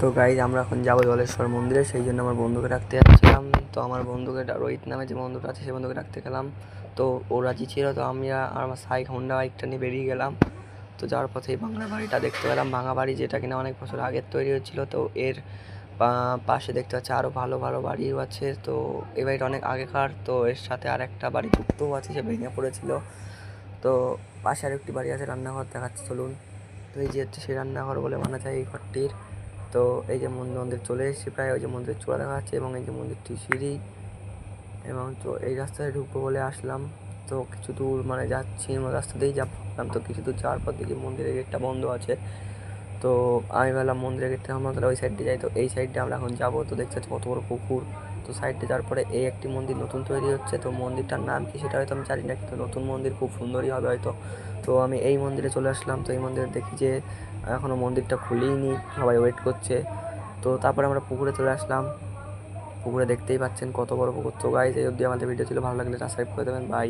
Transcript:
তো গাইজ আমরা এখন যাবো জলেশ্বর মন্দিরে, সেই জন্য আমার বন্ধুকে ডাকতে যাচ্ছিলাম। তো আমার বন্ধুকে রোহিত নামে যে বন্ধুটা আছে সেই বন্ধুকে ডাকতে গেলাম। তো ও রাজি ছিল, তো আমি আর আমার হোন্ডা বাইকটা নিয়ে বেরিয়ে গেলাম। তো যাওয়ার পথে এই বাংলা বাড়িটা দেখতে পেলাম, ভাঙা বাড়ি, যেটা কিনা অনেক বছর আগের তৈরি হয়েছিল। তো এর পাশে দেখতে পাচ্ছি আরও ভালো ভালো বাড়িও আছে। তো এই বাড়িটা অনেক আগেকার, তো এর সাথে আর একটা বাড়ি যুক্তও আছে, সে ভেঙে পড়েছিল। তো পাশে আর একটি বাড়ি আছে, রান্নাঘর দেখাচ্ছে চলুন। তো এই যে হচ্ছে সেই রান্নাঘর বলে মানা যায় এই ঘরটির। তো এই যে মন্দির চলে এসেছি প্রায়, ওই যে মন্দিরের চূড়া দেখা যাচ্ছে এবং এই যে মন্দিরটি সিঁড়ি, এবং তো এই রাস্তায় ঢুকবো বলে আসলাম। তো কিছু দূর মানে যাচ্ছি, রাস্তা দিয়েই ভাবলাম, তো কিছু দূর যাওয়ার পর দেখি মন্দিরের গেটটা বন্ধ আছে। তো আমি ভাবলাম মন্দিরের গেটটা আমরা তাহলে ওই সাইডে যাই। তো এই সাইডে আমরা এখন যাবো। তো দেখতে পাচ্ছি কত বড় পুকুর। তো সাইডে যাওয়ার পরে এই একটি মন্দির নতুন তৈরি হচ্ছে। তো মন্দিরটার নাম কি সেটা হয়তো আমি জানি না, কিন্তু নতুন মন্দির, খুব সুন্দরই হবে হয়তো। তো আমি এই মন্দিরে চলে আসলাম। তো এই মন্দিরে দেখি যে এখনও মন্দিরটা খুলেইনি, সবাই ওয়েট করছে। তো তারপরে আমরা পুকুরে চলে আসলাম। পুকুরে দেখতেই পাচ্ছেন কত বড় পুকুর। তো গাইজ এই অবধি আমাদের ভিডিও ছিল, ভালো লাগলে সাবস্ক্রাইব করে দেবেন। বাই।